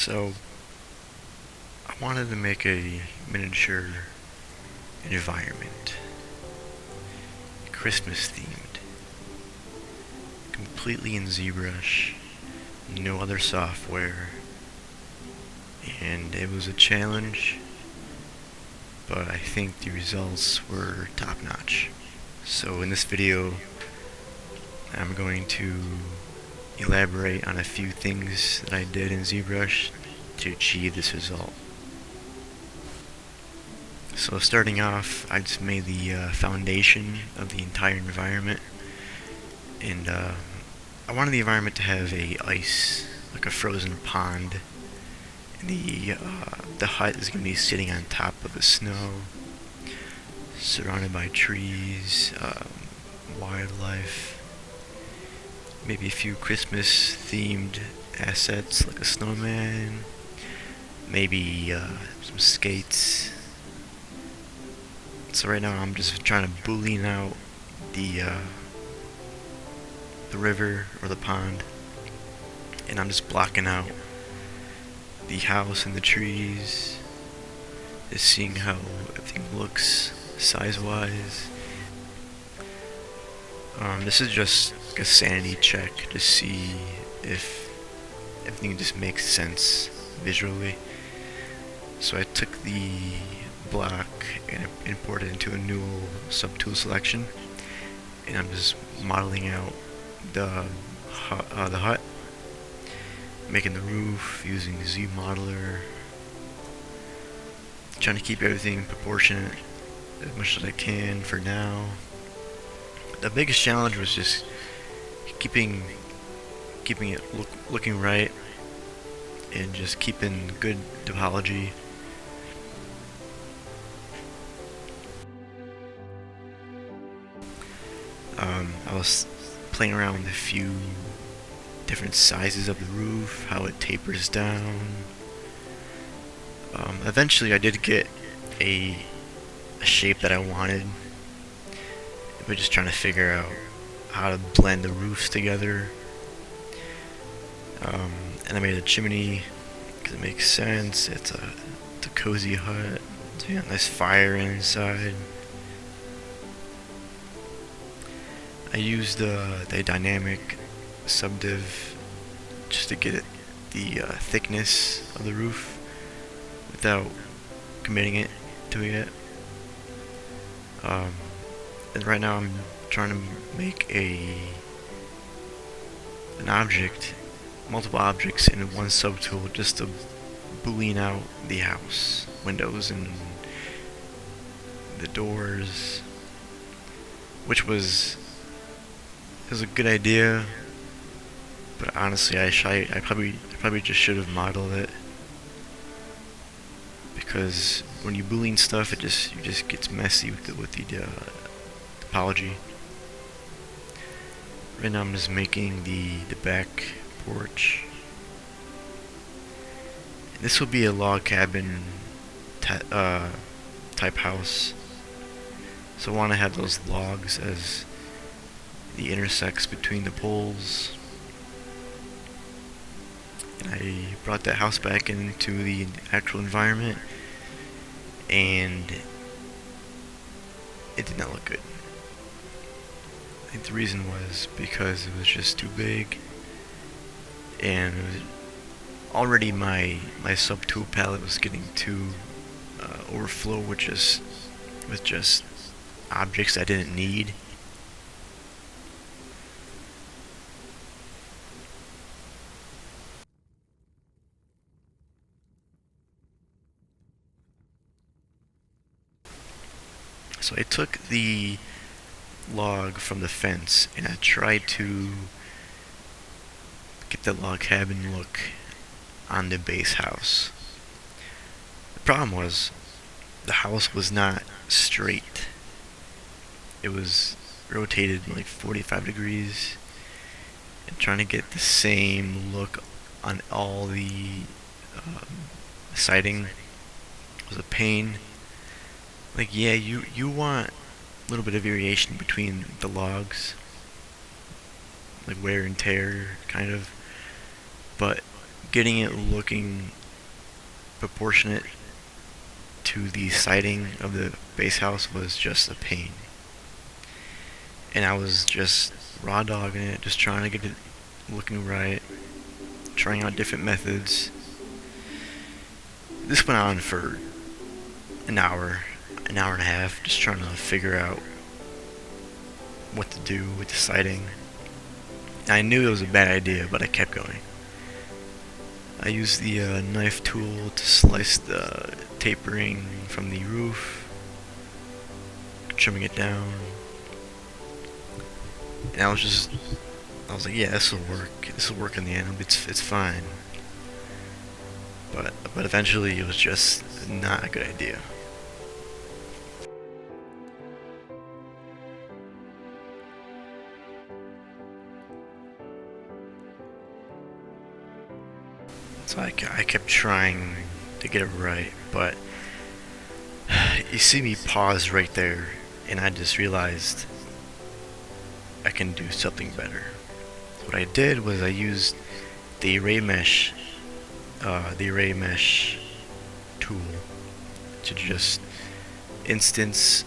So, I wanted to make a miniature environment, Christmas themed, completely in Zbrush, no other software, and it was a challenge, but I think the results were top notch. So in this video, I'm going to elaborate on a few things that I did in Zbrush to achieve this result. So starting off, I just made the foundation of the entire environment, and I wanted the environment to have a ice, like a frozen pond. And the hut is going to be sitting on top of the snow, surrounded by trees, wildlife, maybe a few Christmas themed assets like a snowman, maybe some skates. So right now I'm just trying to boolean out the river or the pond, and I'm just blocking out the house and the trees, just seeing how everything looks size-wise. This is just a sanity check to see if everything just makes sense visually. So I took the block and imported it into a new subtool selection, and I'm just modeling out the hut, making the roof using the Z modeler, trying to keep everything proportionate as much as I can for now. The biggest challenge was just keeping it looking right, and just keeping good topology. I was playing around with a few different sizes of the roof, how it tapers down. Eventually I did get a shape that I wanted, but just trying to figure out how to blend the roofs together. And I made a chimney because it makes sense. It's a cozy hut. So you got a nice fire inside. I used the dynamic subdiv just to get the thickness of the roof without committing it to it yet. And right now I'm trying to make an object, multiple objects in one subtool, just to boolean out the house, windows and the doors, which was a good idea, but honestly I probably just should have modeled it, because when you boolean stuff, it just gets messy with the topology. Right now I'm just making the back porch. This will be a log cabin type house, so I want to have those logs as the intersects between the poles. And I brought that house back into the actual environment, and it did not look good. I think the reason was because it was just too big, and it was already my subtool palette was getting too overflow with just objects I didn't need. So I took the log from the fence and I tried to get the log cabin look on the base house. The problem was the house was not straight. It was rotated like 45 degrees, and trying to get the same look on all the siding was a pain. Like, yeah, you want a little bit of variation between the logs, like wear and tear, kind of, but getting it looking proportionate to the siding of the base house was just a pain. And I was just raw dogging it, just trying to get it looking right, trying out different methods. This went on for an hour and a half, just trying to figure out what to do with the siding. I knew it was a bad idea, but I kept going. I used the knife tool to slice the tapering from the roof, trimming it down. And I was like, yeah, this will work. This will work in the end. It's fine. But eventually, it was just not a good idea. So I kept trying to get it right, but you see me pause right there, and I just realized I can do something better. What I did was I used the array mesh tool to just instance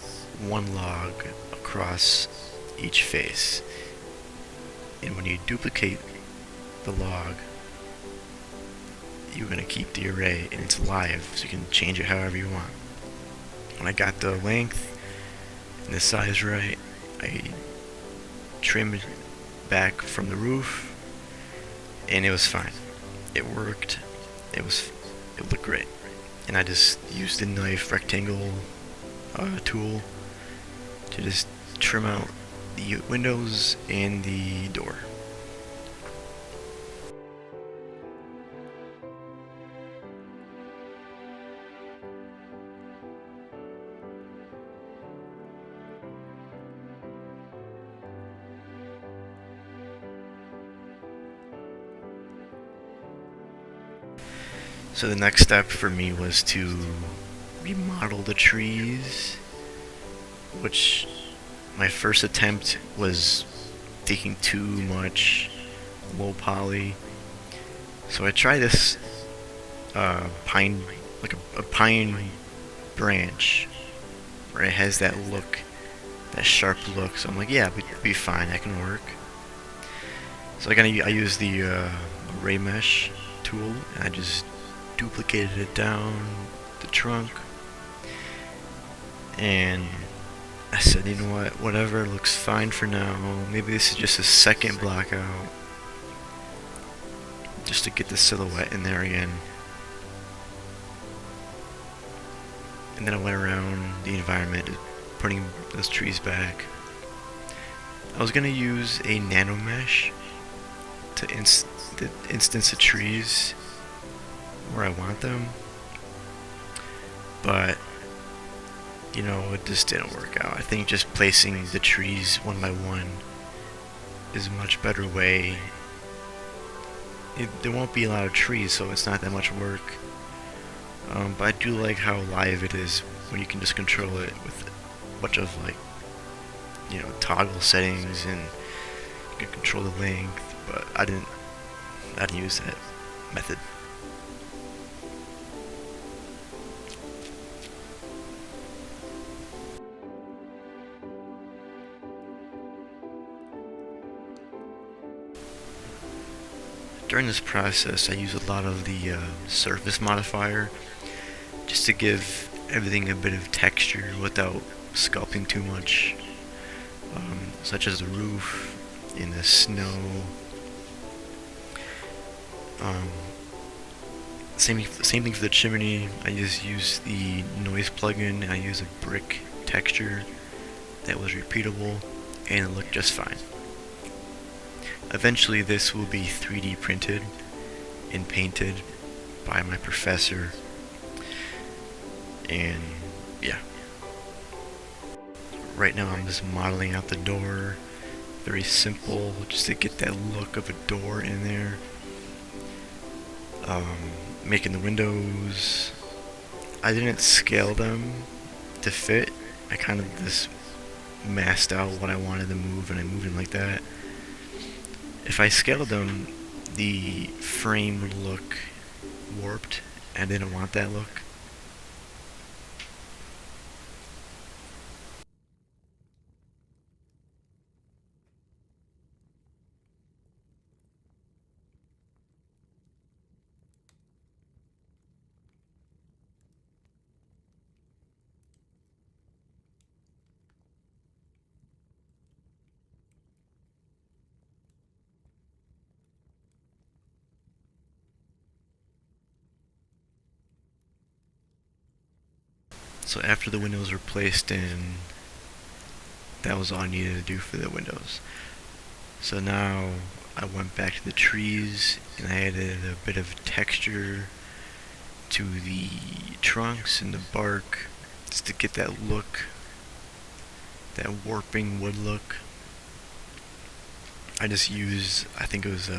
one log across each face. And when you duplicate the log, you're going to keep the array and it's live, so you can change it however you want. When I got the length and the size right, I trimmed back from the roof and it was fine. It worked. It looked great. And I just used the knife rectangle tool to just trim out the windows and the door. So the next step for me was to remodel the trees, which my first attempt was taking too much low poly. So I tried this pine, like a pine branch, where it has that look, that sharp look. So I'm like, yeah, it'll be fine, that can work. So I used the array mesh tool, and I just duplicated it down the trunk, and I said, you know what, whatever, looks fine for now. Maybe this is just a second block out, just to get the silhouette in there again. And then I went around the environment, putting those trees back. I was gonna use a nano mesh to instance the trees where I want them, but you know, it just didn't work out. I think just placing the trees one by one is a much better way. There won't be a lot of trees, so it's not that much work, but I do like how live it is when you can just control it with a bunch of, like, you know, toggle settings, and you can control the length. But I didn't use that method. During this process, I use a lot of the surface modifier, just to give everything a bit of texture without sculpting too much, such as the roof and the snow. Same thing for the chimney. I just use the noise plugin, and I use a brick texture that was repeatable, and it looked just fine. Eventually this will be 3D printed and painted by my professor, and yeah. Right now I'm just modeling out the door, very simple, just to get that look of a door in there. Making the windows, I didn't scale them to fit. I kind of just masked out what I wanted to move, and I moved them like that. If I scaled them, the frame would look warped. I didn't want that look. So after the windows were placed in, that was all I needed to do for the windows. So now I went back to the trees and I added a bit of texture to the trunks and the bark just to get that look, that warping wood look. I just used, I think it was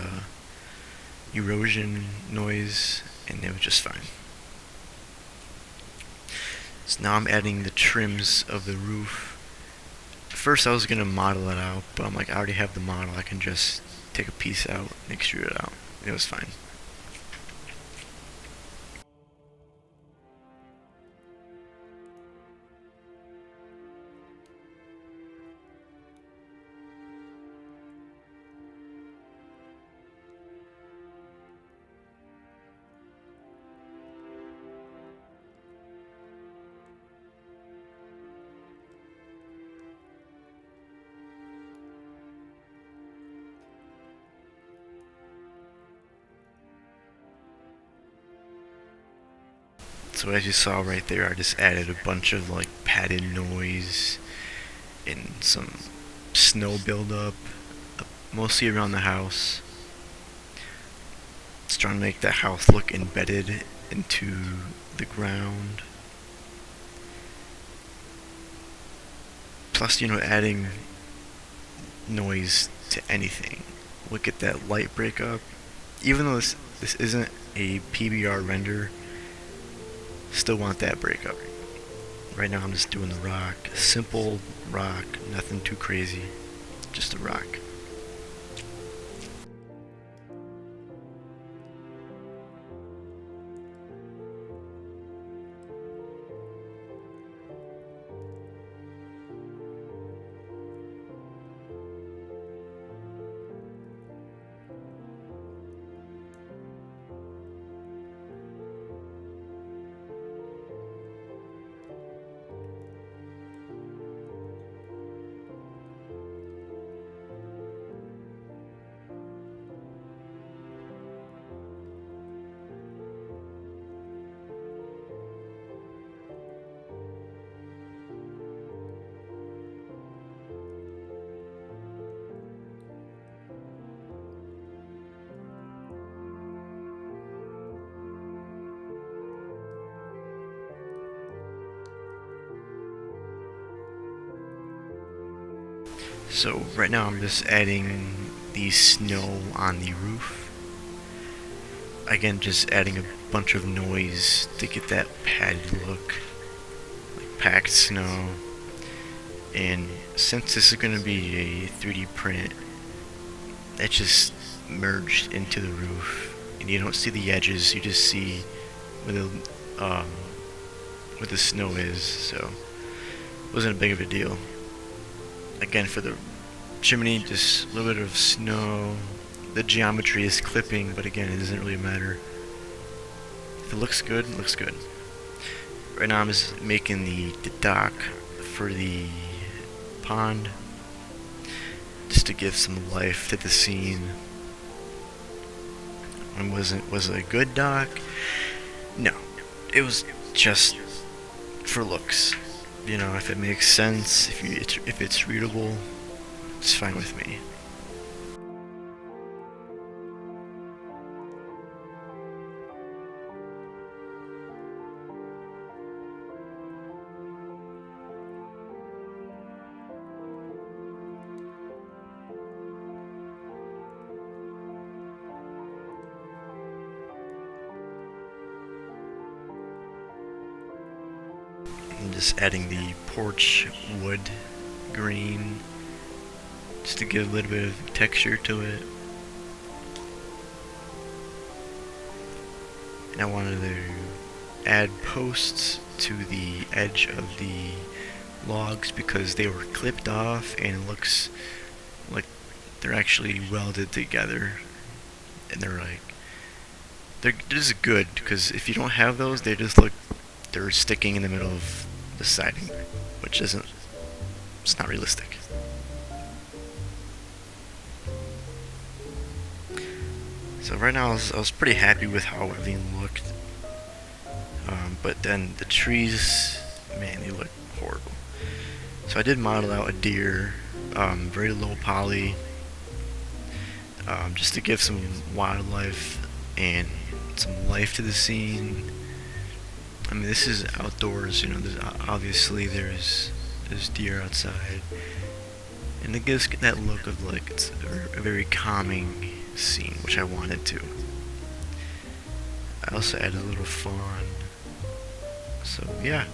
erosion noise, and it was just fine. So now I'm adding the trims of the roof. First I was going to model it out, but I'm like, I already have the model, I can just take a piece out and extrude it out. It was fine. So as you saw right there, I just added a bunch of like padded noise and some snow buildup, mostly around the house. Just trying to make the house look embedded into the ground. Plus, adding noise to anything. Look at that light breakup. Even though this isn't a PBR render, still want that breakup. Right now I'm just doing the rock. Simple rock, nothing too crazy. Just a rock. So right now I'm just adding the snow on the roof. Again, just adding a bunch of noise to get that padded look, like packed snow. And since this is going to be a 3D print, that just merged into the roof, and you don't see the edges, you just see where the snow is, so it wasn't a big of a deal. Again, for the chimney, just a little bit of snow. The geometry is clipping, but again, it doesn't really matter. If it looks good, it looks good. Right now I'm just making the dock for the pond, just to give some life to the scene. And was it a good dock? No. It was just for looks. If it makes sense, if it's readable, it's fine with me. I'm just adding the porch wood green just to give a little bit of texture to it. and I wanted to add posts to the edge of the logs because they were clipped off and it looks like they're actually welded together, and they're just good because if you don't have those, they just look they're sticking in the middle of the siding, which isn't it's not realistic. So right now I was pretty happy with how everything looked, but then the trees, man, they look horrible. So I did model out a deer, very low poly, just to give some wildlife and some life to the scene. I mean, this is outdoors, you know. Obviously there's deer outside, and it gives that look of like it's a very calming scene, which I wanted to. I also added a little fawn, so yeah,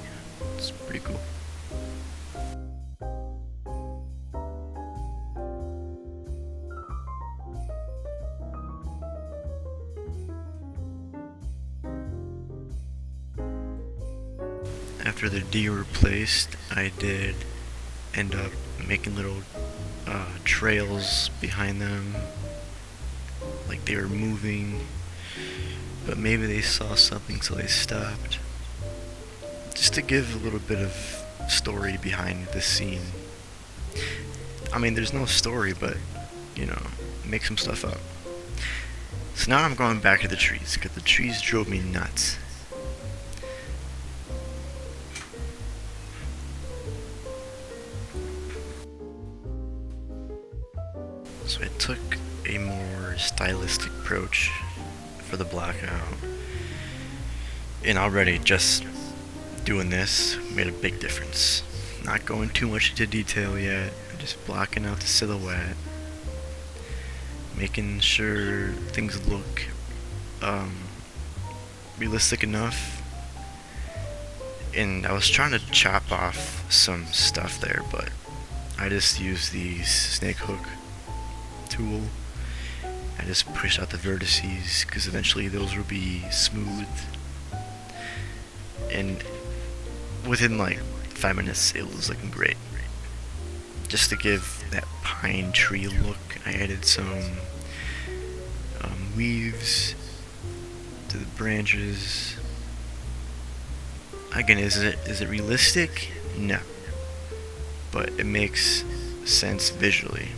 it's pretty cool. After the deer were placed, I did end up making little trails behind them, like they were moving, but maybe they saw something so they stopped. Just to give a little bit of story behind the scene. I mean, there's no story, but, you know, make some stuff up. So now I'm going back to the trees, because the trees drove me nuts. So I took a more stylistic approach for the blackout, and already just doing this made a big difference. Not going too much into detail yet, just blocking out the silhouette, making sure things look realistic enough. And I was trying to chop off some stuff there, but I just used the snake hook tool. I just pushed out the vertices because eventually those will be smooth, and within like 5 minutes it was looking great. Just to give that pine tree look, I added some weaves to the branches. Again, is it realistic? No, but it makes sense visually.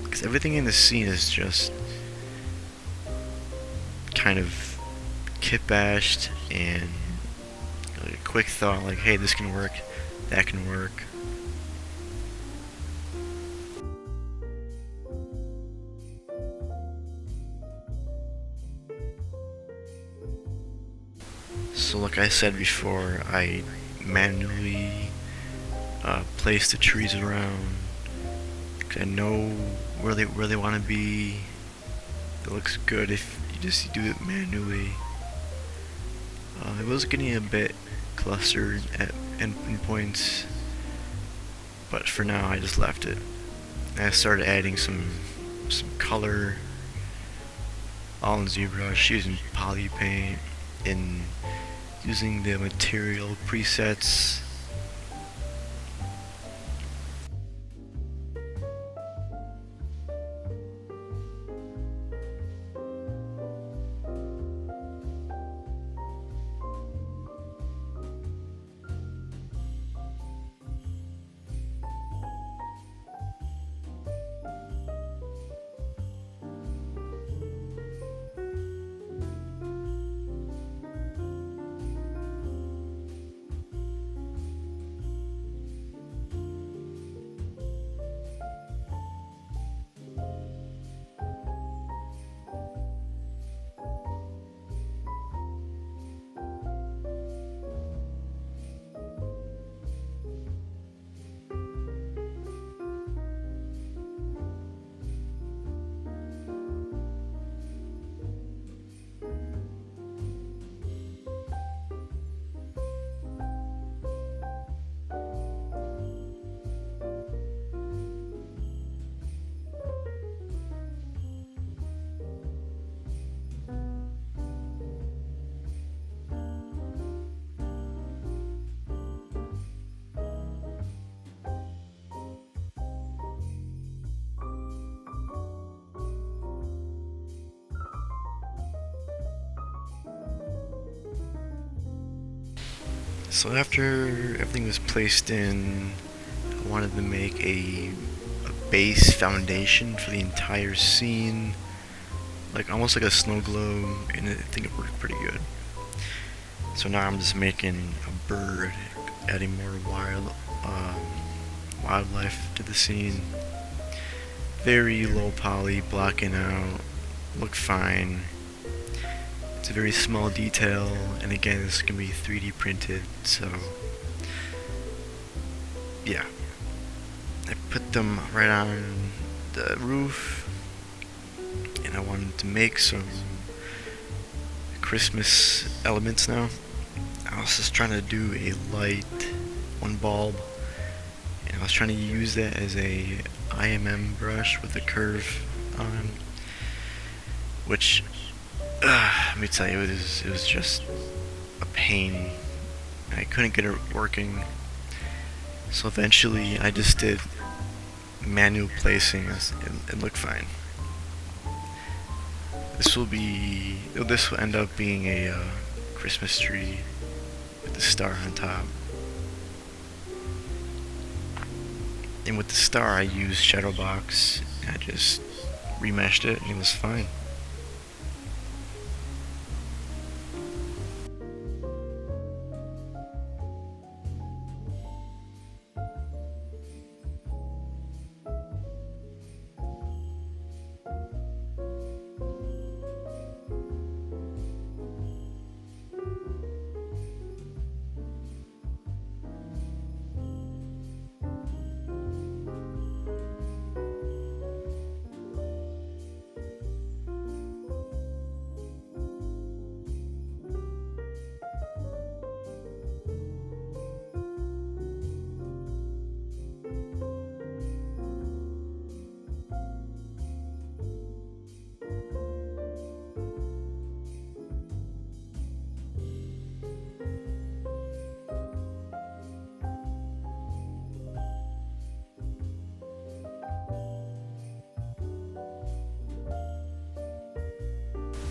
Because everything in the scene is just kind of kit-bashed and a quick thought like, hey, this can work, that can work. So like I said before, I manually place the trees around. I know where they want to be. It looks good if you just do it manually. It was getting a bit clustered at endpoints, but for now I just left it. And I started adding some color, all in Zbrush, using poly paint and using the material presets. So after everything was placed in, I wanted to make a base foundation for the entire scene, like almost like a snow globe, and I think it worked pretty good. So now I'm just making a bird, adding more wildlife to the scene. Very low poly, blocking out, look fine. It's a very small detail, and again, this can be 3D printed, so yeah. I put them right on the roof, and I wanted to make some Christmas elements now. I was just trying to do a light, one bulb, and I was trying to use that as a IMM brush with a curve on, which, let me tell you, it was just a pain. I couldn't get it working, so eventually I just did manual placing, and it looked fine. This will end up being a Christmas tree with the star on top. And with the star, I used shadow box. I just remeshed it, and it was fine.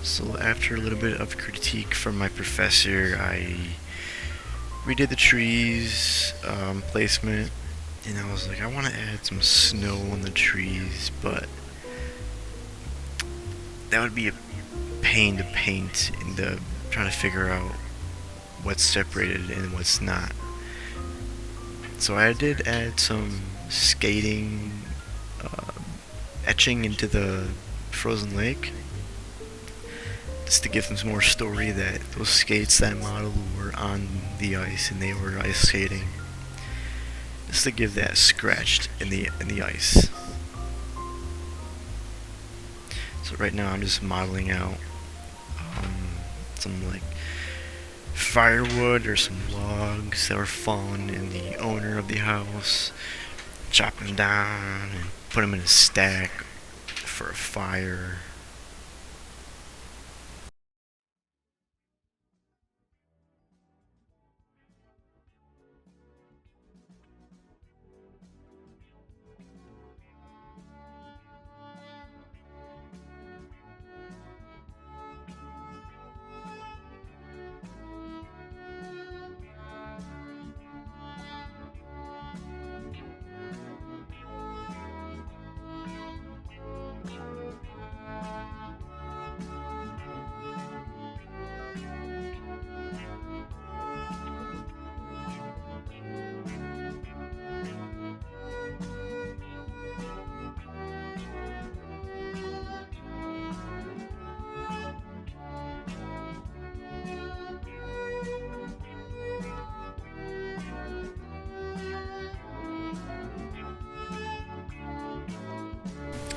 So after a little bit of critique from my professor, I redid the trees placement, and I was like, I want to add some snow on the trees, but that would be a pain to paint and trying to figure out what's separated and what's not. So I did add some skating etching into the frozen lake, just to give them some more story that those skates that model were on the ice and they were ice skating. Just to give that scratched in the ice. So right now I'm just modeling out some like firewood or some logs that were fallen, and the owner of the house chopped them down and put them in a stack for a fire.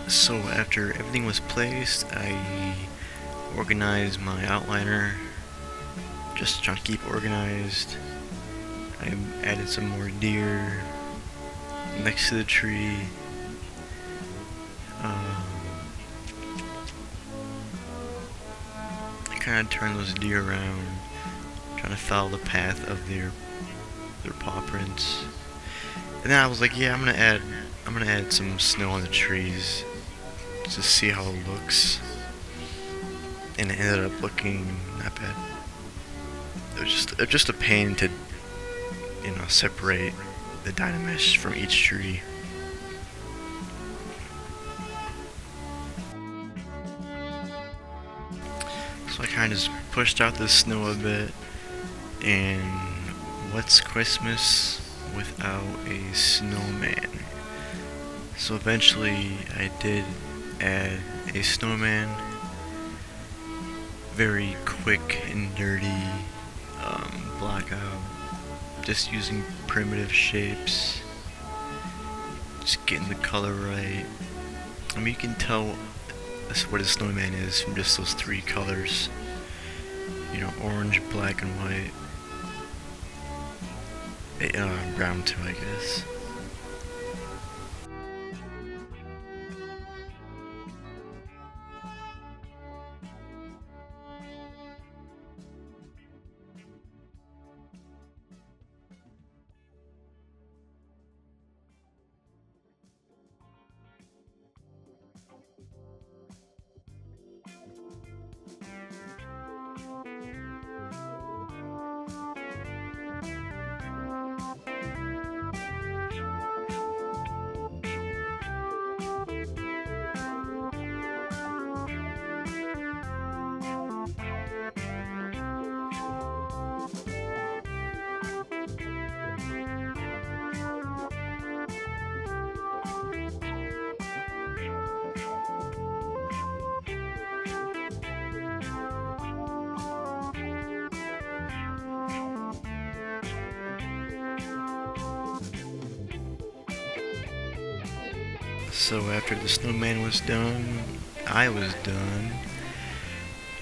So after everything was placed, I organized my outliner, just trying to keep organized. I added some more deer next to the tree. I kind of turned those deer around, trying to follow the path of their paw prints. And then I was like, yeah, I'm gonna add some snow on the trees to see how it looks. And it ended up looking not bad. It was just a pain to separate the Dynamesh from each tree. So I kind of just pushed out the snow a bit, and what's Christmas without a snowman? So eventually I did add a snowman, very quick and dirty block out, just using primitive shapes, just getting the color right. I mean, you can tell what a snowman is from just those three colors, orange, black, and white. Brown too, I guess. So after the snowman was done, I was done,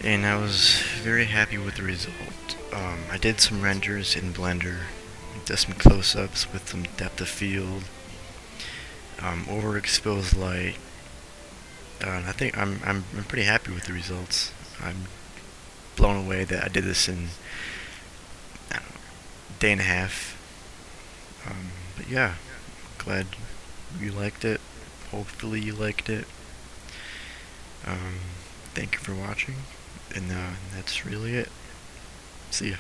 and I was very happy with the result. I did some renders in Blender, did some close-ups with some depth of field, overexposed light, and I think I'm pretty happy with the results. I'm blown away that I did this in, I don't know, a day and a half. But yeah, glad you liked it. Hopefully you liked it. Thank you for watching, and that's really it. See ya.